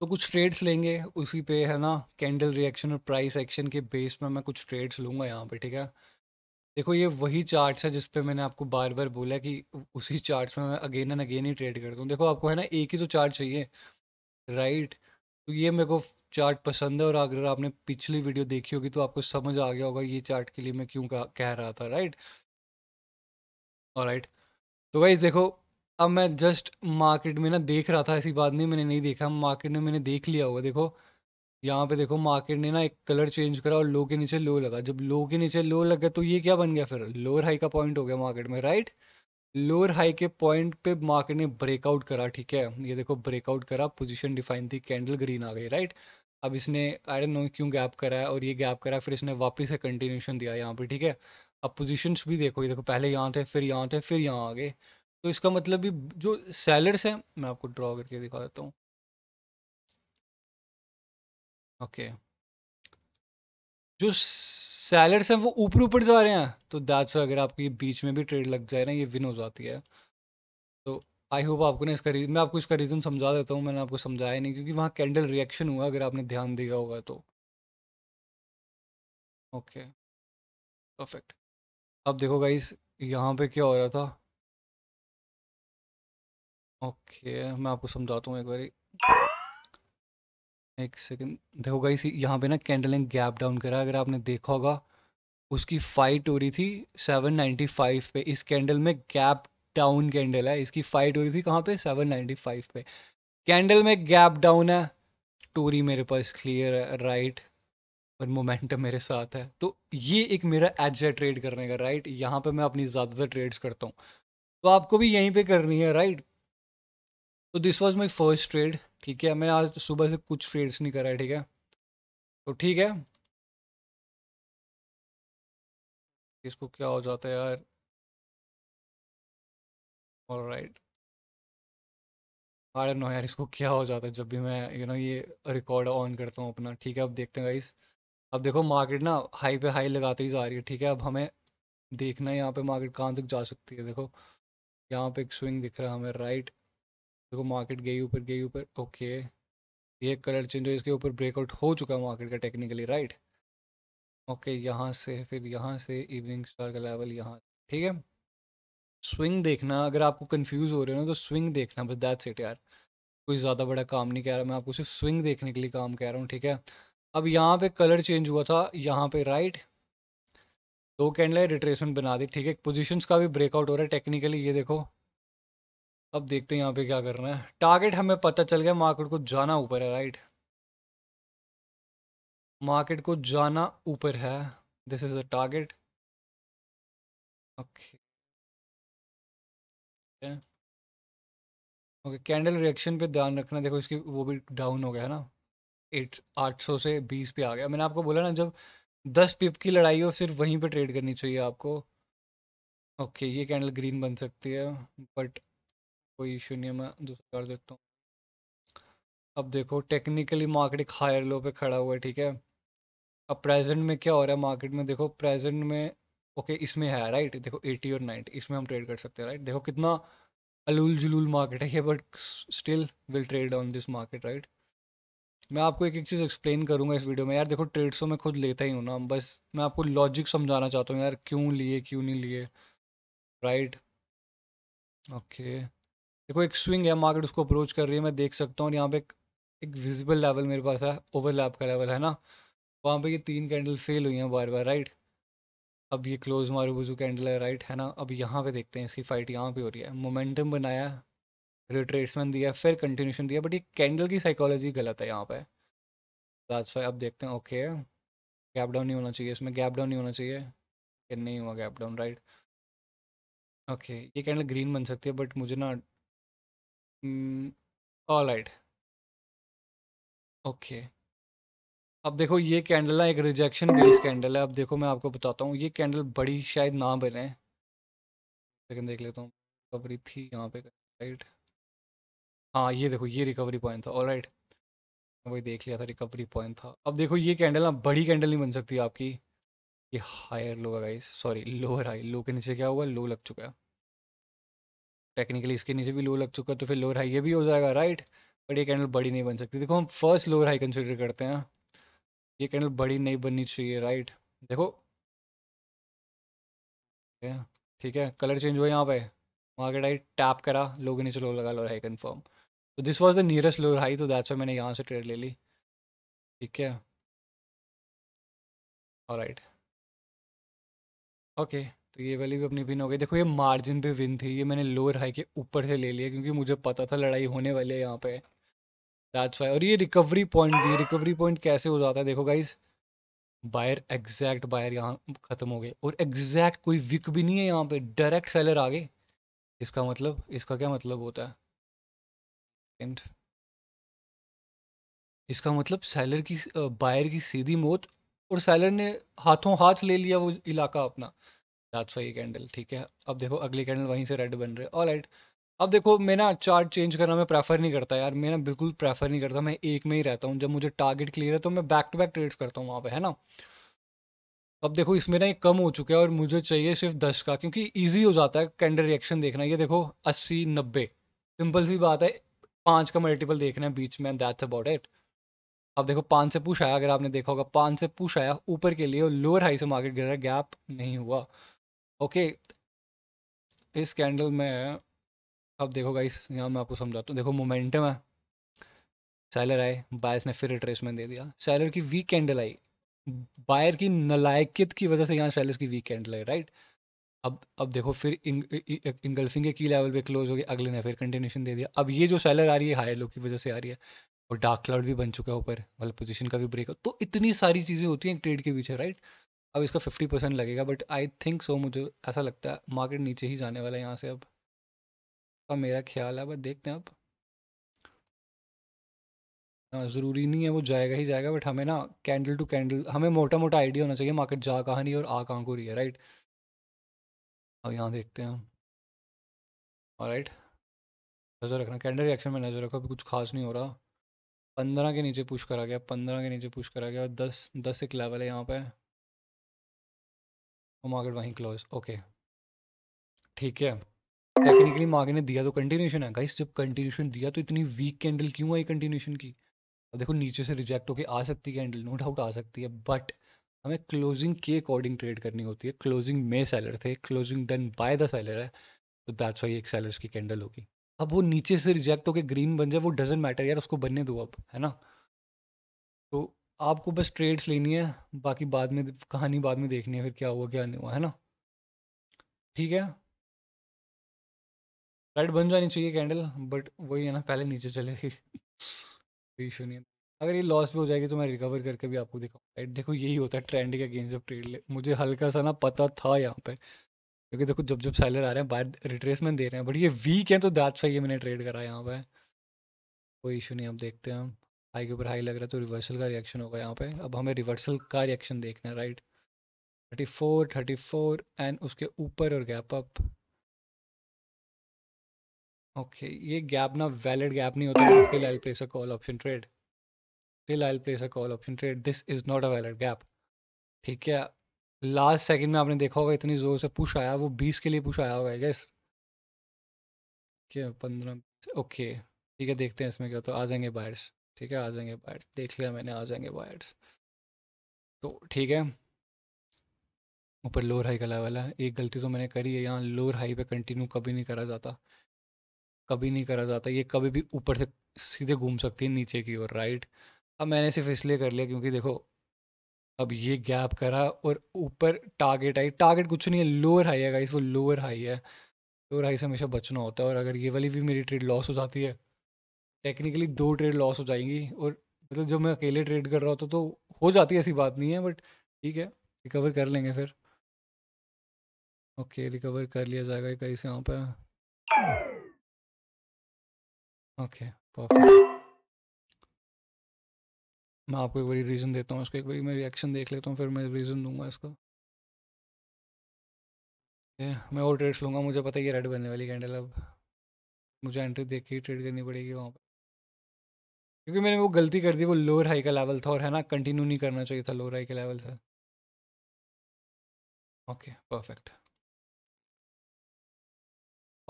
तो कुछ ट्रेड्स लेंगे उसी पे, है ना, कैंडल रिएक्शन और प्राइस एक्शन के बेस में मैं कुछ ट्रेड्स लूँगा यहाँ पे, ठीक है। देखो ये वही चार्ट्स है जिस पे मैंने आपको बार बार बोला कि उसी चार्ट्स में मैं again and again he trade करता हूँ। देखो आपको है ना एक ही तो चार्ट चाहिए, राइट। तो ये मेरे को चार्ट पसंद है, और अगर आपने पिछली वीडियो देखी होगी तो आपको समझ आ गया होगा ये चार्ट के लिए मैं क्यों कह रहा था, राइट। ऑलराइट। तो गाइस देखो, अब मैं जस्ट मार्केट में ना देख रहा था, ऐसी बात नहीं मैंने नहीं देखा, मार्केट में मैंने देख लिया होगा। देखो यहाँ पे देखो मार्केट ने ना एक कलर चेंज करा और लो के नीचे लो लगा। जब लो के नीचे लो लगा तो ये क्या बन गया, फिर लोअर हाई का पॉइंट हो गया मार्केट में, राइट। लोअर हाई के पॉइंट पे मार्केट ने ब्रेकआउट करा, ठीक है। ये देखो ब्रेकआउट करा, पोजीशन डिफाइन थी, कैंडल ग्रीन आ गई, राइट। अब इसने आई डोंट नो क्यों गैप करा है, और ये गैप करा है, फिर इसने वापस से कंटिन्यूशन दिया यहाँ पे, ठीक है। अब पोजीशंस भी देखो, ये देखो पहले यहाँ थे, फिर यहाँ थे, फिर यहाँ आ गए। तो इसका मतलब भी जो सेलर्स हैं, मैं आपको ड्रॉ करके दिखा देता हूँ। ओके, जो सेलर्स हैं वो ऊपर ऊपर जा रहे हैं, तो दैट्स अगर आपको ये बीच में भी ट्रेड लग जाए ना, ये विन हो जाती है। तो आई होप आपको ना इसका रीज़न, मैं आपको इसका रीज़न समझा देता हूँ, मैंने आपको समझाया नहीं क्योंकि वहाँ कैंडल रिएक्शन हुआ, अगर आपने ध्यान दिया होगा तो। Okay, perfect. अब देखो गाइस, यहाँ पे क्या हो रहा था। ओके, मैं आपको समझाता हूँ एक बारी, एक सेकंड। देखो गाइस, यहाँ पे ना कैंडल ने गैप डाउन करा, अगर आपने देखा होगा उसकी फाइट हो रही थी 795 पे। इस कैंडल में गैप डाउन कैंडल है, इसकी फाइट हो रही थी कहाँ पे, 795 पे। कैंडल में गैप डाउन है, टोरी मेरे पास क्लियर है, राइट। और मोमेंटम मेरे साथ है, तो ये एक मेरा एज है ट्रेड करने का, राइट। यहाँ पे मैं अपनी ज़्यादातर ट्रेड्स करता हूँ, तो आपको भी यहीं पे करनी है, राइट। तो this was my first trade, ठीक है। मैंने आज सुबह से कुछ ट्रेड्स नहीं करा है, ठीक है। तो ठीक है, इसको क्या हो जाता है यार, ऑलराइट। आई डोंट नो यार, इसको क्या हो जाता है जब भी मैं ये रिकॉर्ड ऑन करता हूँ अपना, ठीक है। अब देखते हैं गाइस, अब देखो मार्केट ना हाई पे हाई लगाते ही जा रही है, ठीक है। अब हमें देखना है यहाँ पे मार्केट कहाँ तक जा सकती है। देखो यहाँ पे एक स्विंग दिख रहा है हमें, राइट। देखो मार्केट गई ऊपर, गई ऊपर, ओके। ये कलर चेंज हो, इसके ऊपर ब्रेकआउट हो चुका है मार्केट का टेक्निकली, राइट। ओके, यहाँ से फिर यहाँ से इवनिंग स्टार का लेवल यहाँ, ठीक है। स्विंग देखना, अगर आपको कंफ्यूज हो रहे हो ना तो स्विंग देखना, बस दैट्स इट यार। कोई ज़्यादा बड़ा काम नहीं कह रहा मैं आपको, सिर्फ स्विंग देखने के लिए काम कह रहा हूँ, ठीक है। अब यहाँ पे कलर चेंज हुआ था यहाँ पे, राइट। दो कैंडल रिट्रेसमेंट बना दी, ठीक है। पोजीशंस का भी ब्रेकआउट हो रहा है टेक्निकली, ये देखो। अब देखते हैं यहाँ पे क्या करना है। टारगेट हमें पता चल गया, मार्केट को जाना ऊपर है, राइट। मार्केट को जाना ऊपर है, this is the target. Okay, okay. Candle reaction पे ध्यान रखना, देखो इसकी वो भी डाउन हो गया है ना, 800 से 20 पे आ गया। मैंने आपको बोला ना, जब 10 पिप की लड़ाई हो सिर्फ वहीं पे ट्रेड करनी चाहिए आपको। ओके, ये कैंडल ग्रीन बन सकती है, बट कोई इशू नहीं है, मैं दूसरा कर देता हूँ। अब देखो टेक्निकली मार्केट एक हायर लो पे खड़ा हुआ है, ठीक है। अब प्रेजेंट में क्या हो रहा है मार्केट में, देखो प्रेजेंट में, ओके इसमें है, राइट। देखो 80 और 90 इसमें हम ट्रेड कर सकते हैं, राइट। देखो कितना अलूल जुलूल मार्केट है ये, but still will trade on this market, right. मैं आपको एक एक चीज़ एक्सप्लेन करूंगा इस वीडियो में यार। देखो ट्रेड्स तो मैं खुद लेता ही हूँ ना, बस मैं आपको लॉजिक समझाना चाहता हूँ यार, क्यों लिए क्यों नहीं लिए, राइट। ओके, देखो एक स्विंग है, मार्केट उसको अप्रोच कर रही है, मैं देख सकता हूँ। और यहाँ पे एक विजिबल लेवल मेरे पास है, ओवरलैप का लेवल है ना। वहाँ पे ये तीन कैंडल फेल हुई हैं बार बार, राइट। अब ये क्लोज मारूबुजू कैंडल है, राइट, है ना। अब यहाँ पे देखते हैं, इसकी फाइट यहाँ पे हो रही है, मोमेंटम बनाया, रिट्रेसमेंट दिया, फिर कंटिन्यूशन दिया, बट ये कैंडल की साइकोलॉजी गलत है यहाँ पे। दैट्स व्हाई अब देखते हैं, ओके। गैप डाउन नहीं होना चाहिए इसमें, गैप डाउन नहीं होना चाहिए, कि नहीं हुआ गैप डाउन, राइट। ओके, ये कैंडल ग्रीन बन सकती है, बट मुझे ना, ऑल राइट, ओके। अब देखो ये कैंडल ना एक रिजेक्शन बेस कैंडल है। अब देखो मैं आपको बताता हूँ, ये कैंडल बड़ी शायद ना बने, लेकिन देख लेता हूँ। रिकवरी थी यहाँ पे, राइट। हाँ ये देखो, ये रिकवरी पॉइंट था, ऑलराइट। वही देख लिया था, रिकवरी पॉइंट था। अब देखो ये कैंडल ना बड़ी कैंडल नहीं बन सकती आपकी, ये हायर लो है गाइस, सॉरी लोअर हाई। लो के नीचे क्या हुआ, लो लग चुका है टेक्निकली, इसके नीचे भी लो लग चुका है, तो फिर लोअर हाई ये भी हो जाएगा, राइट। बट ये कैंडल बड़ी नहीं बन सकती। देखो हम फर्स्ट लोअर हाई कंसिडर करते हैं। ये कैंडल बड़ी नहीं बननी चाहिए, राइट। देखो, ये, ठीक है, कलर चेंज हुआ यहाँ पे, मार्केट आई टैप करा, लोगों ने चलो लगा लोअर हाई कंफर्म। तो this was the nearest lower high, तो दैट्स व्हाई मैंने यहाँ से ट्रेड ले ली। ठीक है, ऑलराइट, ओके। तो ये वाली भी अपनी विन हो गई। देखो ये मार्जिन पे विन थी, ये मैंने लोअर हाई के ऊपर से ले लिया क्योंकि मुझे पता था लड़ाई होने वाली है यहाँ पे। That's why. और ये रिकवरी पॉइंट भी, रिकवरी पॉइंट कैसे हो जाता है देखो गाइस, बायर, एग्जैक्ट बायर यहाँ खत्म हो गए और एग्जैक्ट कोई विक भी नहीं है यहाँ पे, डायरेक्ट सेलर आ गए। इसका मतलब, इसका क्या मतलब होता है, एंड इसका मतलब सेलर की, बायर की सीधी मौत, और सेलर ने हाथों हाथ ले लिया वो इलाका अपना। That's why candle. ठीक है, अब देखो अगली कैंडल वहीं से रेड बन रहे, ऑलराइट। अब देखो मैं ना चार्ट चेंज करना मैं प्रेफर नहीं करता यार, मैं ना बिल्कुल प्रेफर नहीं करता, मैं एक में ही रहता हूँ। जब मुझे टारगेट क्लियर है तो मैं बैक टू बैक ट्रेड्स करता हूँ वहाँ पे, है ना। अब देखो इसमें ना ये कम हो चुका है और मुझे चाहिए सिर्फ 10 का, क्योंकि ईजी हो जाता है कैंडल रिएक्शन देखना। ये देखो 80 90, सिंपल सी बात है, 5 का मल्टीपल देखना है बीच में, दैट्स अबाउट इट। अब देखो 5 से पुश आया, अगर आपने देखा होगा 5 से पुश आया ऊपर के लिए और लोअर हाई से मार्केट गिर रहा है, गैप नहीं हुआ। ओके, इस कैंडल में अब देखो गाइस, यहाँ मैं आपको समझाता हूँ। देखो मोमेंटम है, सेलर आए, बायर्स ने फिर रिट्रेसमेंट दे दिया, सेलर की वीक कैंडल आई, बायर की नलायकियत की वजह से यहाँ सेलर्स की वीक कैंडल आई, राइट। अब देखो फिर इंगल्फिंग के की लेवल पे क्लोज हो गया, अगले ने फिर कंटिन्यूशन दे दिया। अब ये जो सेलर आ रही है हाई लो की वजह से आ रही है, और डार्क क्लाउड भी बन चुका है ऊपर, मतलब पोजीशन का भी ब्रेक। तो इतनी सारी चीज़ें होती हैं एक ट्रेड के पीछे, राइट। अब इसका 50% लगेगा, बट आई थिंक सो, मुझे ऐसा लगता है मार्केट नीचे ही जाने वाला है यहाँ से अब मेरा ख्याल है, बस देखते हैं अब। हाँ, ज़रूरी नहीं है वो जाएगा ही जाएगा, बट हमें ना कैंडल टू कैंडल हमें मोटा मोटा आइडिया होना चाहिए मार्केट जा कहाँ नहीं और आ कहाँ को रही है, राइट। अब यहाँ देखते हैं हम, ऑलराइट। नज़र रखना, कैंडल रिएक्शन में नज़र रखो, अभी कुछ खास नहीं हो रहा। 15 के नीचे पुश करा गया, 15 के नीचे पुश करा गया, और 10 एक लेवल है यहाँ पे, और मार्केट वहीं क्लोज, ओके। ठीक है, टेक्निकली मार्केट ने दिया तो कंटिन्यूशन है गाइस, जब कंटिन्यूशन दिया तो इतनी वीक कैंडल क्यों आई कंटिन्यूशन की। अब देखो नीचे से रिजेक्ट होके आ सकती है कैंडल, नो डाउट आ सकती है, बट हमें क्लोजिंग के अकॉर्डिंग ट्रेड करनी होती है। क्लोजिंग में सेलर थे, closing done by the seller है, तो दैट्स वाई एक सेलर्स की कैंडल होगी। अब वो नीचे से रिजेक्ट होके ग्रीन बन जाए वो डजेंट मैटर यार, उसको बनने दो अब, है ना। तो आपको बस ट्रेड्स लेनी है, बाकी बाद में कहानी बाद में देखनी है फिर क्या हुआ क्या नहीं हुआ, है ना। ठीक है, राइट बन जानी चाहिए कैंडल, बट वही है ना, पहले नीचे चलेगी। कोई इशू नहीं है। अगर ये लॉस भी हो जाएगी तो मैं रिकवर करके भी आपको दिखाऊंगा, राइट। देखो यही होता है ट्रेंड के अगेंस्ट जब ट्रेड ले, मुझे हल्का सा ना पता था यहाँ पे, क्योंकि देखो जब जब सेलर आ रहे हैं बाहर रिट्रेसमेंट दे रहे हैं, बट ये वीक है तो दैट्स वाई ये मैंने ट्रेड करा यहाँ पे। कोई इशू नहीं, अब देखते हैं हम। हाई के ऊपर हाई लग रहा है तो रिवर्सल का रिएक्शन होगा यहाँ पे, अब हमें रिवर्सल का रिएक्शन देखना है, राइट। 34 एंड उसके ऊपर और गैप अप। ओके, ये गैप ना वैलिड गैप नहीं होता, still I place a call option trade, still I place a call option trade, this is not a valid gap. ठीक है, लास्ट सेकंड में आपने देखा होगा इतनी जोर से पुश आया, वो 20 के लिए पुश आया होगा गैस, क्या 15, ओके। ठीक है, देखते हैं इसमें क्या होता है, आ जाएंगे बायर्स। ठीक है, आ जाएंगे बायर्स, देख लिया मैंने, आ जाएंगे बायर्स। तो ठीक है, ऊपर लोअर हाई का लेवल है, एक गलती तो मैंने करी है, यहाँ लोअर हाई पे कंटिन्यू कभी नहीं करा जाता, कभी नहीं करा जाता, ये कभी भी ऊपर से सीधे घूम सकती है नीचे की ओर, राइट। अब मैंने सिर्फ इसलिए कर लिया क्योंकि देखो अब ये गैप करा और ऊपर टारगेट आई, टारगेट कुछ नहीं है, लोअर हाई है गाइस, वो लोअर हाई है, लोअर हाई से हमेशा बचना होता है। और अगर ये वाली भी मेरी ट्रेड लॉस हो जाती है, टेक्निकली 2 ट्रेड लॉस हो जाएंगी, और मतलब जब मैं अकेले ट्रेड कर रहा होता तो हो जाती है, ऐसी बात नहीं है, बट ठीक है, रिकवर कर लेंगे फिर। ओके, रिकवर कर लिया जाएगा कहीं से यहाँ पे। Okay, perfect. मैं आपको एक बारी रीज़न देता हूँ इसका, एक बारी मैं रिएक्शन देख लेता हूँ फिर मैं रीज़न दूंगा इसका। मैं और ट्रेड्स लूँगा, मुझे पता है ये रेड बनने वाली कैंडल, अब मुझे एंट्री देख के ही ट्रेड करनी पड़ेगी वहाँ पे, क्योंकि मैंने वो गलती कर दी, वो लोअर हाई का लेवल था, और है ना कंटिन्यू नहीं करना चाहिए था लोअर हाई के लेवल से। Okay, perfect.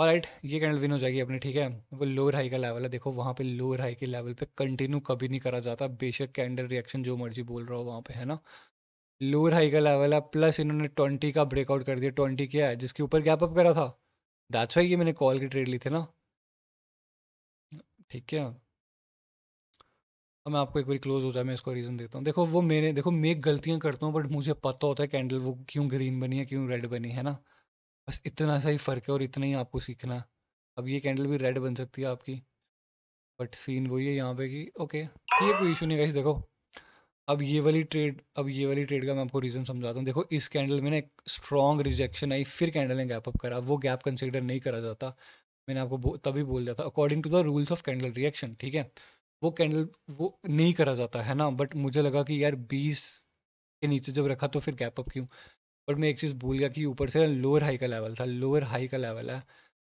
ऑलराइट, ये कैंडल विन हो जाएगी अपनी, ठीक है। वो लोअर हाई का लेवल है, देखो वहाँ पे लोअर हाई के लेवल पे कंटिन्यू कभी नहीं करा जाता, बेशक कैंडल रिएक्शन जो मर्जी बोल रहा हो वहाँ पे, है ना। लोअर हाई का लेवल है, प्लस इन्होंने 20 का ब्रेकआउट कर दिया। 20 क्या है, जिसके ऊपर गैप अप करा था, दैट्स वाई ये मैंने कॉल की ट्रेड ली थी ना, ठीक है। अब मैं आपको एक बार क्लोज हो जाए, मैं इसको रीज़न देता हूँ। देखो वो मेरे, देखो मैं गलतियाँ करता हूँ, बट मुझे पता होता है कैंडल वो क्यों ग्रीन बनी है, क्यों रेड बनी है ना। बस इतना सा ही फ़र्क है और इतना ही आपको सीखना है। अब ये कैंडल भी रेड बन सकती है आपकी, बट सीन वही है यहाँ पे कि ओके ठीक है, कोई इशू नहीं गाइस। देखो अब ये वाली ट्रेड का मैं आपको रीज़न समझाता हूँ। देखो इस कैंडल में ना एक स्ट्रॉन्ग रिजेक्शन आई, फिर कैंडल ने गैप अप करा, वो गैप कंसिडर नहीं करा जाता। मैंने आपको तभी बोल दिया था according to the rules of candle reaction, ठीक है। वो कैंडल वो नहीं करा जाता है ना, बट मुझे लगा कि यार 20 के नीचे जब रखा तो फिर गैप अप क्यों। बट मैं एक चीज़ भूल गया कि ऊपर से लोअर हाई का लेवल था, लोअर हाई का लेवल है।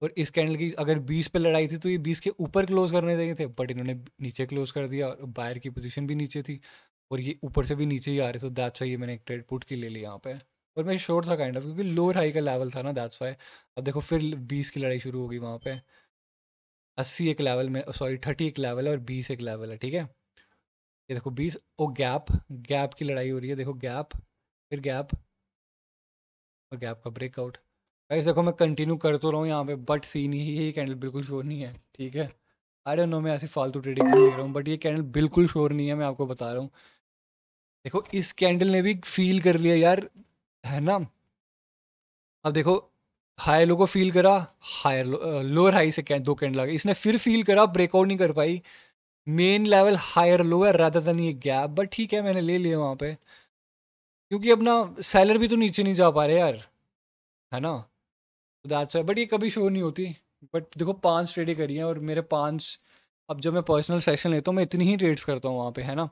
और इस कैंडल की अगर 20 पे लड़ाई थी तो ये 20 के ऊपर क्लोज करने चाहिए थे, बट इन्होंने नीचे क्लोज कर दिया और बायर की पोजीशन भी नीचे थी और ये ऊपर से भी नीचे ही आ रहे, तो दैट्स वाई ये मैंने एक ट्रेड पुट की ले ली यहाँ पे। और मैं श्योर था काइंड ऑफ, क्योंकि लोअर हाई का लेवल था ना, दैट्स वाई। अब देखो फिर 20 की लड़ाई शुरू होगी वहाँ पे। 80 एक लेवल में, सॉरी 30 एक लेवल है और 20 एक लेवल है, ठीक है। ये देखो 20 ओ गैप, गैप की लड़ाई हो रही है, देखो गैप, फिर गैप और गैप का ब्रेकआउट। गाइस देखो मैं कंटिन्यू कर तो रहा हूँ यहाँ पे, बट सीन ही कैंडल बिल्कुल श्योर नहीं है, ठीक है। आई डोंट नो मैं ऐसी फालतू ट्रेडिंग क्यों ले रहा हूँ, बट ये कैंडल बिल्कुल श्योर नहीं है, मैं आपको बता रहा हूँ। देखो इस कैंडल ने भी फील कर लिया यार, है ना। अब देखो हाई लो को फील करा, हायर लोअर हाई से दो कैंडल आ गए, इसने फिर फील करा, ब्रेकआउट नहीं कर पाई। Main level higher lower rather than ये गैप, बट ठीक है मैंने ले लिया वहाँ पे, क्योंकि अपना सेलर भी तो नीचे नहीं जा पा रहे यार, है ना। दैट्स बट ये कभी शो नहीं होती। बट देखो 5 ट्रेडें करी हैं और मेरे 5, अब जब मैं पर्सनल सेशन लेता हूँ मैं इतनी ही ट्रेड्स करता हूँ वहाँ पे, है ना।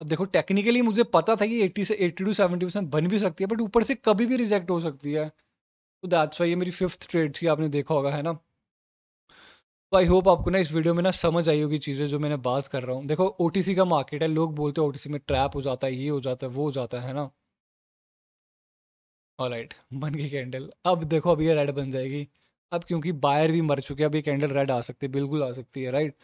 अब देखो टेक्निकली मुझे पता था कि 80 से 80 टू 70% बन भी सकती है, बट ऊपर से कभी भी रिजेक्ट हो सकती है। तो दैट्स वाई ये मेरी 5th ट्रेड थी, आपने देखा होगा, है ना। तो आई होप आपको ना इस वीडियो में ना समझ आई होगी चीज़ें जो मैंने बात कर रहा हूँ। देखो ओटीसी का मार्केट है, लोग बोलते हैं ओटीसी में ट्रैप हो जाता है, ये हो जाता है, वो हो जाता है ना। ऑलराइट बन गई कैंडल, अब देखो अब ये रेड बन जाएगी। अब क्योंकि बायर भी मर चुके हैं, अब ये कैंडल रेड आ सकती है, बिल्कुल आ सकती है, राइट।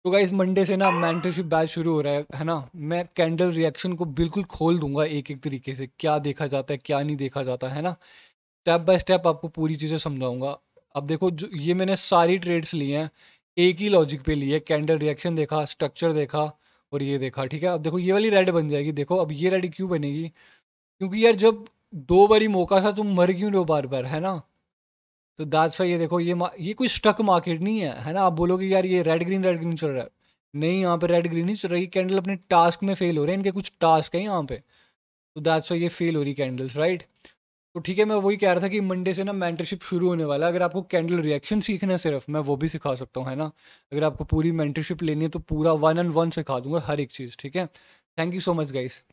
तो गाइस मंडे से ना मेंटरशिप बैच शुरू हो रहा है ना। मैं कैंडल रिएक्शन को बिल्कुल खोल दूंगा एक एक तरीके से, क्या देखा जाता है क्या नहीं देखा जाता है ना। स्टेप बाय स्टेप आपको पूरी चीज़ें समझाऊंगा। अब देखो जो ये मैंने सारी ट्रेड्स ली हैं, एक ही लॉजिक पे ली है, कैंडल रिएक्शन देखा, स्ट्रक्चर देखा और ये देखा, ठीक है। अब देखो ये वाली रेड बन जाएगी, देखो अब ये रेड क्यों बनेगी, क्योंकि यार जब 2 बारी मौका था तुम मर क्यों रहे हो बार बार, है ना। तो दैट्स वाई ये देखो ये कोई स्टक मार्केट नहीं है ना। आप बोलोगे यार ये रेड ग्रीन चल रहा है, नहीं यहाँ पे रेड ग्रीन नहीं चल रही, कैंडल अपने टास्क में फेल हो रहे हैं, इनके कुछ टास्क है यहाँ पे। तो दैट्स वाई ये फेल हो रही कैंडल्स, राइट। तो ठीक है, मैं वही कह रहा था कि मंडे से ना मेंटरशिप शुरू होने वाला है। अगर आपको कैंडल रिएक्शन सीखना है सिर्फ, मैं वो भी सिखा सकता हूँ, है ना। अगर आपको पूरी मेंटरशिप लेनी है तो पूरा 1 on 1 सिखा दूंगा हर एक चीज़, ठीक है। Thank you so much guys.